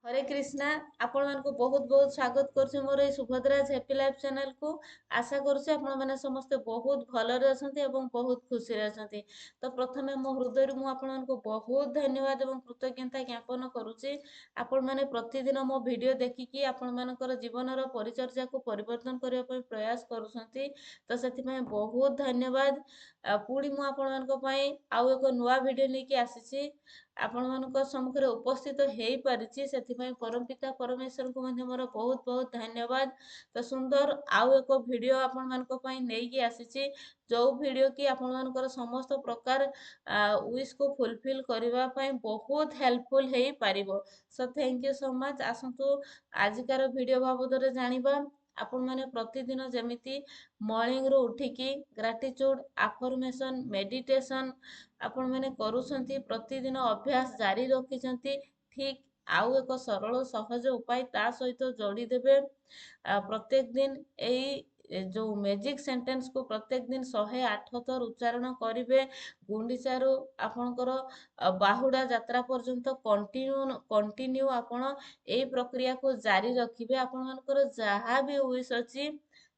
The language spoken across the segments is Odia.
हरे कृष्णा। आपण मानक बहुत बहुत स्वागत करुछु मोर ए सुभद्राज हैप्पी लाइफ चैनल को। आशा करुछु आपण माने समस्त बहुत भलरे अछंती एवं बहुत खुशी रे अछंती। तो प्रथमे मो हृदय मु आपण मानक बहुत धन्यवाद एवं कृतज्ञता ज्ञापन करुछि। आपण माने प्रतिदिन मो वीडियो देखिकी आपण मानकर जीवनर परिचर्या को परिवर्तन करिया पई प्रयास करूछंती। तो सेति में बहुत धन्यवाद। पुडी मु आपण मानक पई आउ एक नुवा वीडियो नेकी आसीछि। आपण मानक सम्मुखरे उपस्थित हेई परिछि सेथिपई परमपिता परमेश्वर को मध्य मोर बहुत बहुत धन्यवाद। तो सुंदर आउ एक वीडियो आपण मानक पई नेकी आसीछि जो वीडियो की आपण मानकर समस्त प्रकार विश को फुलफिल करबा पई बहुत हेल्पफुल हेई परिबो। So thank you so much. आसंतु आजिकार वीडियो बाबदरे जानिबा। आपण माने प्रतिदिन जेमिति मॉर्निंग रो उठिकी ग्रेटिट्यूड अफर्मेशन मेडिटेशन आपण माने करूछंती प्रतिदिन अभ्यास जारी रखिछंती। ठीक आउ एक सरल सहज उपाय ता सहित जोड़ी देबे। प्रत्येक दिन जो मैजिक सेंटेंस को प्रत्येक दिन 108 थर उच्चारण करिवे। गुंडीचारू आपणकर बाहुडा यात्रा पर्यंत कंटिन्यू आपण एई प्रक्रिया को जारी रखिबे। आपण मानकर जहा भी विश अछि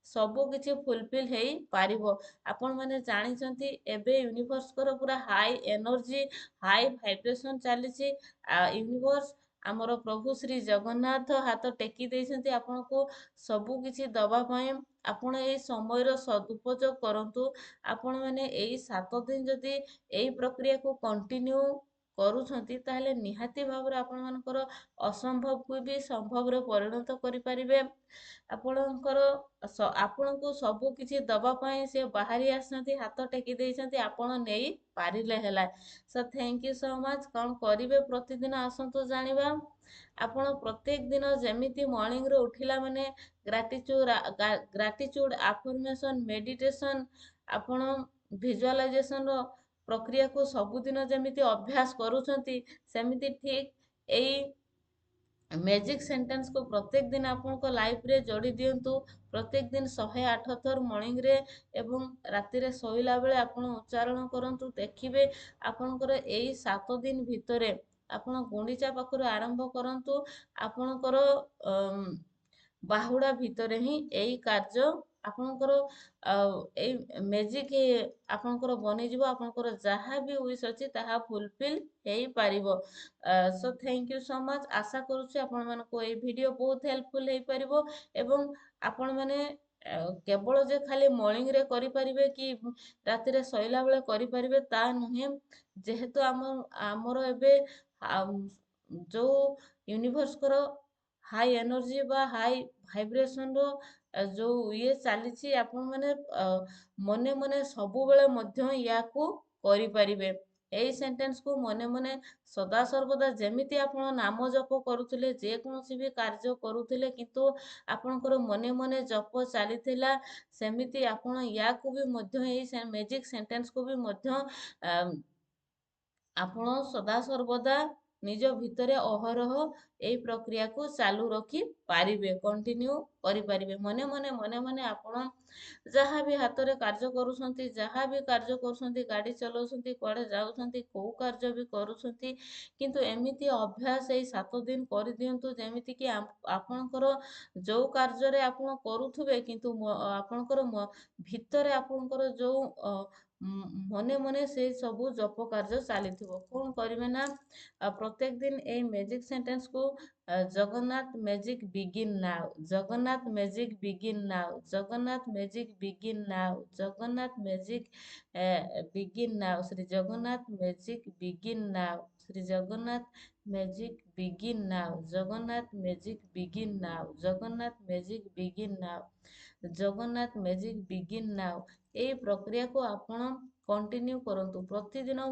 सब किछि फुलफिल हेई पारिबो। आपण माने जानिचंती एबे यूनिवर्स कर पूरा हाई एनर्जी हाई वाइब्रेशन चलीछि। यूनिवर्स आमर प्रभु श्री जगन्नाथ हाथ टेकी देइछंती आपनको सबु किछि दबा पई। आपण एई समयर सदुपयोग करंतु। आपण माने एई 7 दिन जदी एई प्रक्रिया को कंटिन्यू करूछंती ताहले निहाती भाबरे आपण मानकर असंभव को भी संभव रे परिणत करि परिबे। ଆପଣଙ୍କର ଆପଣଙ୍କୁ ସବୁ କିଛି ଦବା ପାଇଁ ସେ ବାହାରି ଆସିଛନ୍ତି ହାତ ଟେକି ଦେଇଛନ୍ତି ଆପଣ ନେଇ ପାରିଲେ ହେଲା। So thank you so much. କ'ଣ କରିବେ ପ୍ରତିଦିନ ଆସନ୍ତୁ ଜାଣିବା। ଆପଣ ପ୍ରତ୍ୟେକ ଦିନ ଯେମିତି ମର୍ଣ୍ଣିଂରେ ଉଠିଲା ମାନେ ଗ୍ରାଟିଚ୍ୟୁଡ ଆଫର୍ମେସନ ମେଡିଟେସନ ଆପଣ ଭିଜୁଆଲାଇଜେସନ ର ପ୍ରକ୍ରିୟାକୁ ସବୁଦିନ ଯେମିତି ଅଭ୍ୟାସ କରୁଛନ୍ତି ସେମିତି ଠିକ ଏଇ मैजिक सेंटेंस को प्रत्येक दिन आपनको लाइफ रे जोड़ी दियंतु। प्रत्येक दिन 108 थर मॉर्निंग रे एवं राति रे सोइला बेले आपण उच्चारण करंतु। देखिबे आपनकर एई 7 दिन भितरे आपण गुंडीचा पाखरु आरंभ करंतु। आपनकर बाहुडा भितरे ही एई कार्य आपनकर एई मैजिक आपनकर बनि जिवो। आपनकर जहा भी विश अछि ताहा फुलफिल हेई पारिबो। So thank you so much. आशा करूछु आपण मानको एई वीडियो बहुत हेल्पफुल हेई पारिबो एवं आपण माने केवल जे खाली मॉर्निंग रे करि परिबे कि राति रे सोइला बेले करि परिबे ता नुहे। जेहेतु हमर एबे जो यूनिवर्स करो हाई एनर्जी बा हाई भाइब्रेशन रो जो ये चलीछि आपण माने मने मने सबु बेले मध्य याकू करि परिबे। एई सेंटेंस को मने मने सदा सर्वदा जेमिति आपण नाम जप करूथिले जे कोनोसी भी कार्य करूथिले किंतु आपणकर मने मने जप चलीथिला सेमिति आपण याकू भी मध्य एई मैजिक सेंटेंस को भी मध्य ଆପଣ ସଦା ସର୍ବଦା ନିଜ ଭିତରେ ଅହରହ ଏଇ ପ୍ରକ୍ରିୟାକୁ ଚାଲୁ ରଖି ପାରିବେ। କଣ୍ଟିନ୍ୟୁ କରିପାରିବେ। ମନେ ମନେ ଆପଣ ଯାହା ବି ହାତରେ କାର୍ଯ୍ୟ କରୁଛନ୍ତି ଯାହା ବି କାର୍ଯ୍ୟ କରୁଛନ୍ତି ଗାଡ଼ି ଚଲାଉଛନ୍ତି କୁଆଡ଼େ ଯାଉଛନ୍ତି କୋଉ କାର୍ଯ୍ୟ ବି କରୁଛନ୍ତି କିନ୍ତୁ ଏମିତି ଅଭ୍ୟାସ ଏଇ 7 ଦିନ କରିଦିଅନ୍ତୁ ଯେମିତିକି ଆପଣଙ୍କର ଯୋଉ କାର୍ଯ୍ୟରେ ଆପଣ କରୁଥିବେ କିନ୍ତୁ ଆପଣଙ୍କର ଭିତରେ ଆପଣଙ୍କର ଯୋଉ ମନେ ମନେ ସେଇ ସବୁ ଜପ କାର୍ଯ୍ୟ ଚାଲିଥିବ। କଣ କରିବେ ନା ପ୍ରତ୍ୟେକ ଦିନ ଏଇ ମ୍ୟାଜିକ ସେଣ୍ଟେନ୍ସ କୁ ଜଗନ୍ନାଥ ମ୍ୟାଜିକ ବିଗିନ୍ ନାଉ ଜଗନ୍ନାଥ ମ୍ୟାଜିକ ବିଗିନ୍ ନାଉ ଜଗନ୍ନାଥ ମ୍ୟାଜିକ ବିଗିନ୍ ନାଉ ଜଗନ୍ନାଥ ମ୍ୟାଜିକ ବିଗିନ୍ ନାଉ ଶ୍ରୀ ଜଗନ୍ନାଥ ମ୍ୟାଜିକ ବିଗିନ୍ ନାଉ ଶ୍ରୀ ଜଗନ୍ନାଥ ମ୍ୟାଜିକ ବିଗିନ୍ ନାଉ ଜଗନ୍ନାଥ ମ୍ୟାଜିକ ବିଗିନ୍ ନାଉ ଜଗନ୍ନାଥ ମ୍ୟାଜିକ ବିଗିନ୍ ନାଉ ଜଗନ୍ନାଥ ମ୍ୟାଜିକ ବିଗିନ୍ ନାଉ। ଏଇ ପ୍ରକ୍ରିୟାକୁ ଆପଣ କଣ୍ଟିନ୍ୟୁ କରନ୍ତୁ। ପ୍ରତିଦିନ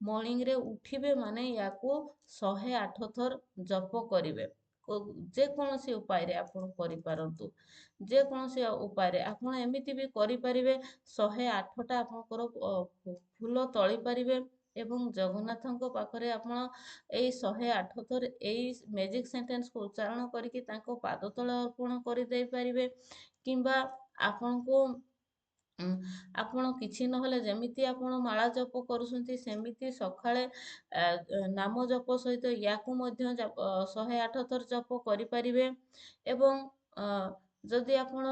ମର୍ଣ୍ଣିଂ ରେ ଉଠିବେ ମାନେ ୟାକୁ 108 ଥର ଜପ କରିବେ। ଯେକୌଣସି ଉପାୟରେ ଆପଣ କରିପାରନ୍ତୁ। ଯେକୌଣସି ଉପାୟରେ ଆପଣ ଏମିତି ବି କରିପାରିବେ 108ଟା ଆପଣଙ୍କର ଫୁଲ ତଳି ପାରିବେ ଏବଂ ଜଗନ୍ନାଥଙ୍କ ପାଖରେ ଆପଣ ଏଇ 108 ଥର ଏଇ ମ୍ୟାଜିକ ସେଣ୍ଟେନ୍ସକୁ ଉଚ୍ଚାରଣ କରିକି ତାଙ୍କ ପାଦ ତଳେ ଅର୍ପଣ କରିଦେଇ ପାରିବେ କିମ୍ବା ଆପଣଙ୍କୁ ଉଁ, ଆପଣ କିଛି ନହେଲେ ଯେମିତି ଆପଣ ମାଳା ଜପ କରୁଛନ୍ତି ସେମିତି ସକାଳେ ନାମ ଜପ ସହିତ ୟାକୁ ମଧ୍ୟ 108 ଥର ଜପ କରିପାରିବେ। ଏବଂ ଅ, ଯଦି ଆପଣ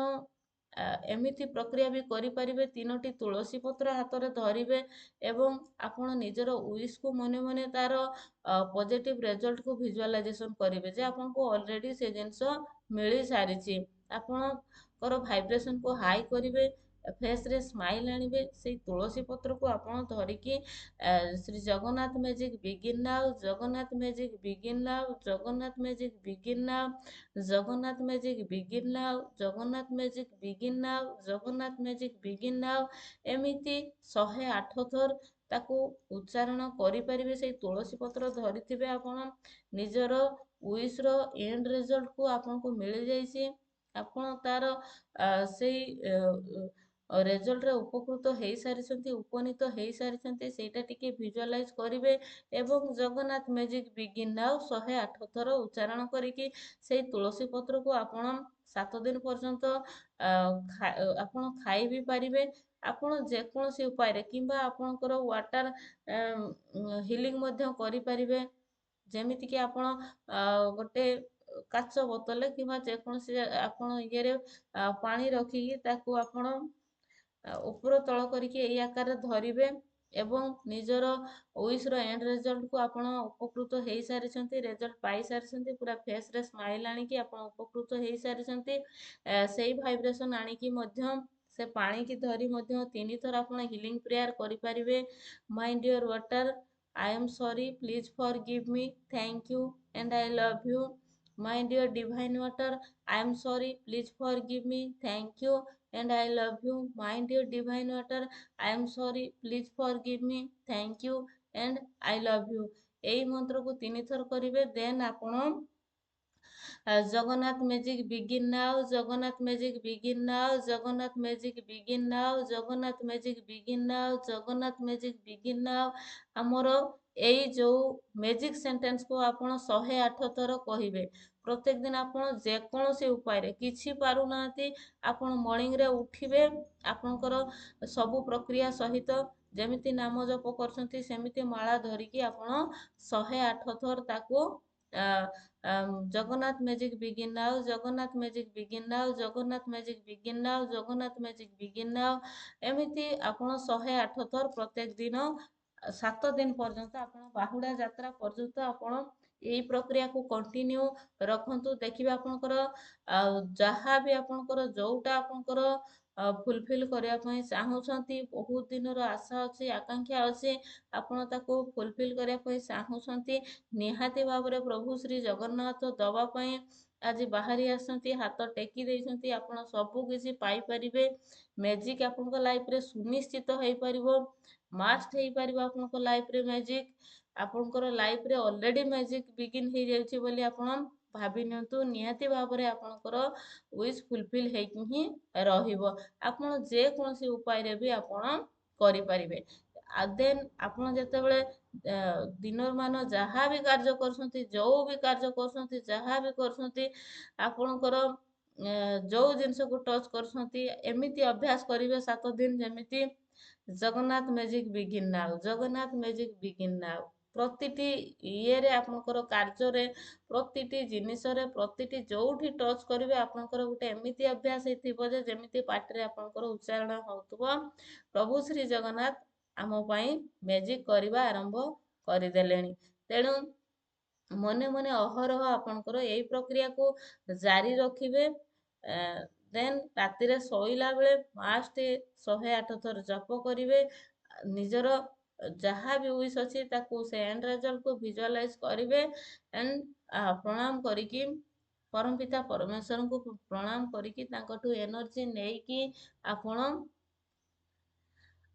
ଏମିତି ପ୍ରକ୍ରିୟା ବି କରିପାରିବେ, 3ଟି ତୁଳସୀ ପତ୍ର ହାତରେ ଧରିବେ ଏବଂ ଆପଣ ନିଜର ୱିଶକୁ ମନେ ମନେ ତାର ପଜିଟିଭ ରେଜଲ୍ଟକୁ ଭିଜୁଆଲାଇଜେସନ କରିବେ ଯେ ଆପଣଙ୍କୁ ଅଲରେଡି ସେ ଜିନିଷ ମିଳିସାରିଛି। ଆପଣଙ୍କର ଭାଇବ୍ରେସନକୁ ହାଇ କରିବେ, ଫେସରେ ସ୍ମାଇଲ୍ ଆଣିବେ। ସେଇ ତୁଳସୀ ପତ୍ରକୁ ଆପଣ ଧରିକି ଶ୍ରୀ ଜଗନ୍ନାଥ ମ୍ୟାଜିକ୍ ବିଗିନ୍ ନାଉ, ଜଗନ୍ନାଥ ମ୍ୟାଜିକ୍ ବିଗିନ୍ ନାଉ, ଜଗନ୍ନାଥ ମ୍ୟାଜିକ୍ ବିଗିନ୍ ନାଉ, ଜଗନ୍ନାଥ ମ୍ୟାଜିକ୍ ବିଗିନ୍ ନାଉ, ଜଗନ୍ନାଥ ମ୍ୟାଜିକ୍ ବିଗିନ୍ ନାଉ, ଜଗନ୍ନାଥ ମ୍ୟାଜିକ୍ ବିଗିନ୍ ନାଉ, ଏମିତି 108 ଥର ତାକୁ ଉଚ୍ଚାରଣ କରିପାରିବେ। ସେଇ ତୁଳସୀ ପତ୍ର ଧରିଥିବେ ଆପଣ, ନିଜର ୱିଶର ଏଣ୍ଡ ରେଜଲ୍ଟକୁ ଆପଣଙ୍କୁ ମିଳିଯାଇଛି। ଆପଣ ତାର ସେଇ ରେଜଲ୍ଟରେ ଉପକୃତ ହେଇସାରିଛନ୍ତି, ଉପନୀତ ହେଇସାରିଛନ୍ତି, ସେଇଟା ଟିକେ ଭିଜୁଆଲାଇଜ କରିବେ ଏବଂ ଜଗନ୍ନାଥ ମ୍ୟାଜିକ୍ ବିଗିନ୍ ନାଉ 108 ଥର ଉଚ୍ଚାରଣ କରିକି ସେଇ ତୁଳସୀ ପତ୍ରକୁ ଆପଣ 7 ଦିନ ପର୍ଯ୍ୟନ୍ତ ଆପଣ ଖାଇ ବି ପାରିବେ। ଆପଣ ଯେକୌଣସି ଉପାୟରେ କିମ୍ବା ଆପଣଙ୍କର ୱାଟର ହିଲିଂ ମଧ୍ୟ କରିପାରିବେ। ଯେମିତିକି ଆପଣ ଗୋଟେ କାଚ ବୋତଲରେ କିମ୍ବା ଯେକୌଣସି ଆପଣ ଇଏରେ ପାଣି ରଖିକି ତାକୁ ଆପଣ ଉପର ତଳ କରିକି ଏଇ ଆକାରରେ ଧରିବେ ଏବଂ ନିଜର ୱିଶର ଏଣ୍ଡ ରେଜଲ୍ଟକୁ ଆପଣ ଉପକୃତ ହେଇସାରିଛନ୍ତି, ରେଜଲ୍ଟ ପାଇସାରିଛନ୍ତି, ପୁରା ଫେସରେ ସ୍ମାଇଲ୍ ଆଣିକି ଆପଣ ଉପକୃତ ହେଇସାରିଛନ୍ତି। ସେଇ ଭାଇବ୍ରେସନ ଆଣିକି ମଧ୍ୟ ସେ ପାଣିକି ଧରି ମଧ୍ୟ 3 ଥର ଆପଣ ହିଲିଂ ପ୍ରେୟାର କରିପାରିବେ। My dear water, I am sorry, please forgive me, thank you and I love you. My dear divine water, I am sorry, please forgive me, thank you and I love you. My dear divine water, I am sorry, please forgive me, thank you and I love you। ଏଇ ମନ୍ତ୍ରକୁ 3 ଥର କରିବେ। ଦେନ୍ ଆପଣ ଜଗନ୍ନାଥ ମ୍ୟାଜିକ୍ ବିଗିନ୍ ନାଉ, ଜଗନ୍ନାଥ ମ୍ୟାଜିକ୍ ବିଗିନ୍ ନାଉ, ଜଗନ୍ନାଥ ମ୍ୟାଜିକ୍ ବିଗିନ୍ ନାଉ, ଜଗନ୍ନାଥ ମ୍ୟାଜିକ୍ ବିଗିନ୍ ନାଉ, ଜଗନ୍ନାଥ ମ୍ୟାଜିକ୍ ବିଗିନ୍ ନାଉ। ଆମର ଏଇ ଯୋଉ ମ୍ୟାଜିକ୍ ସେଣ୍ଟେନ୍ସକୁ ଆପଣ 108 ଥର କହିବେ। ପ୍ରତ୍ୟେକ ଦିନ ଆପଣ ଯେକୌଣସି ଉପାୟରେ କିଛି ପାରୁନାହାନ୍ତି, ଆପଣ ମର୍ଣ୍ଣିଂରେ ଉଠିବେ, ଆପଣଙ୍କର ସବୁ ପ୍ରକ୍ରିୟା ସହିତ ଯେମିତି ନାମ ଜପ କରୁଛନ୍ତି ସେମିତି ମାଳା ଧରିକି ଆପଣ 108 ଥର ତାକୁ ଜଗନ୍ନାଥ ମ୍ୟାଜିକ୍ ବିଗିନ୍ ନାଉ, ଜଗନ୍ନାଥ ମ୍ୟାଜିକ୍ ବିଗିନ୍ ନାଉ, ଜଗନ୍ନାଥ ମ୍ୟାଜିକ୍ ବିଗିନ୍ ନାଉ, ଜଗନ୍ନାଥ ମ୍ୟାଜିକ୍ ବିଗିନ୍ ନାଉ, ଏମିତି ଆପଣ 108 ଥର ପ୍ରତ୍ୟେକ ଦିନ 7 ଦିନ ପର୍ଯ୍ୟନ୍ତ, ଆପଣ ବାହୁଡ଼ା ଯାତ୍ରା ପର୍ଯ୍ୟନ୍ତ ଆପଣ ଏଇ ପ୍ରକ୍ରିୟାକୁ କଣ୍ଟିନ୍ୟୁ ରଖନ୍ତୁ। ଦେଖିବେ ଆପଣଙ୍କର ଯାହା ବି ଆପଣଙ୍କର ଯୋଉଟା ଆପଣଙ୍କର ଫୁଲଫିଲ୍ କରିବା ପାଇଁ ଚାହୁଁଛନ୍ତି, ବହୁତ ଦିନର ଆଶା ଅଛି, ଆକାଂକ୍ଷା ଅଛି, ଆପଣ ତାକୁ ଫୁଲଫିଲ୍ କରିବା ପାଇଁ ଚାହୁଁଛନ୍ତି, ନିହାତି ଭାବରେ ପ୍ରଭୁ ଶ୍ରୀ ଜଗନ୍ନାଥ ଦବା ପାଇଁ ଆଜି ବାହାରି ଆସିଛନ୍ତି, ହାତ ଟେକି ଦେଇଛନ୍ତି। ଆପଣ ସବୁ କିଛି ପାଇପାରିବେ। ମ୍ୟାଜିକ୍ ଆପଣଙ୍କ ଲାଇଫରେ ସୁନିଶ୍ଚିତ ହେଇପାରିବ, ମାଷ୍ଟ ହେଇପାରିବ ଆପଣଙ୍କ ଲାଇଫରେ ମ୍ୟାଜିକ୍। ଆପଣଙ୍କର ଲାଇଫରେ ଅଲରେଡି ମ୍ୟାଜିକ୍ ବିଗିନ୍ ହେଇଯାଉଛି ବୋଲି ଆପଣ ଭାବି ନିଅନ୍ତୁ। ନିହାତି ଭାବରେ ଆପଣଙ୍କର ୱିଶ୍ ଫୁଲଫିଲ୍ ହେଇକି ହିଁ ରହିବ। ଆପଣ ଯେକୌଣସି ଉପାୟରେ ବି ଆପଣ କରିପାରିବେ। ଆଉ ଦେନ୍ ଆପଣ ଯେତେବେଳେ ଦିନମାନ ଯାହା ବି କାର୍ଯ୍ୟ କରୁଛନ୍ତି, ଯୋଉ ବି କାର୍ଯ୍ୟ କରୁଛନ୍ତି, ଯାହା ବି କରୁଛନ୍ତି, ଆପଣଙ୍କର ଯୋଉ ଜିନିଷକୁ ଟଚ୍ କରୁଛନ୍ତି, ଏମିତି ଅଭ୍ୟାସ କରିବେ 7 ଦିନ, ଯେମିତି ଜଗନ୍ନାଥ ମ୍ୟାଜିକ୍ ବିଗିନ୍ ନାଉ, ଜଗନ୍ନାଥ ମ୍ୟାଜିକ୍ ବିଗିନ୍ ନାଉ। ପ୍ରତିଟି ଇଏରେ, ଆପଣଙ୍କର କାର୍ଯ୍ୟରେ, ପ୍ରତିଟି ଜିନିଷରେ, ପ୍ରତିଟି ଯୋଉଠି ଟଚ୍ କରିବେ, ଆପଣଙ୍କର ଗୋଟେ ଏମିତି ଅଭ୍ୟାସ ହେଇଥିବ ଯେ ଯେମିତି ପାଟିରେ ଆପଣଙ୍କର ଉଚ୍ଚାରଣ ହଉଥିବ, ପ୍ରଭୁ ଶ୍ରୀ ଜଗନ୍ନାଥ ଆମ ପାଇଁ ମ୍ୟାଜିକ୍ କରିବା ଆରମ୍ଭ କରିଦେଲେଣି। ତେଣୁ ମନେ ମନେ ଅହରହ ଆପଣଙ୍କର ଏଇ ପ୍ରକ୍ରିୟାକୁ ଜାରି ରଖିବେ। ଦେନ୍ ରାତିରେ ଶୋଇଲା ବେଳେ ମାଷ୍ଟ 108 ଥର ଜପ କରିବେ। ନିଜର ଯାହା ବି ୱିଶ୍ ଅଛି ତାକୁ ସେ ଏଣ୍ଡ ରେଜଲ୍ଟକୁ ଭିଜୁଆଲାଇଜ କରିବେ ଏଣ୍ଡ ପ୍ରଣାମ କରିକି ପରମପିତା ପରମେଶ୍ୱରଙ୍କୁ ପ୍ରଣାମ କରିକି ତାଙ୍କଠୁ ଏନର୍ଜି ନେଇକି ଆପଣ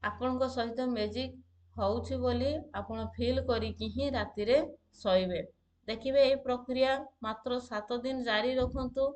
ଆପଣଙ୍କ ସହିତ ମ୍ୟାଜିକ୍ ହଉଛି ବୋଲି ଆପଣ ଫିଲ୍ କରିକି ହିଁ ରାତିରେ ଶୋଇବେ। ଦେଖିବେ ଏଇ ପ୍ରକ୍ରିୟା ମାତ୍ର 7 ଦିନ ଜାରି ରଖନ୍ତୁ।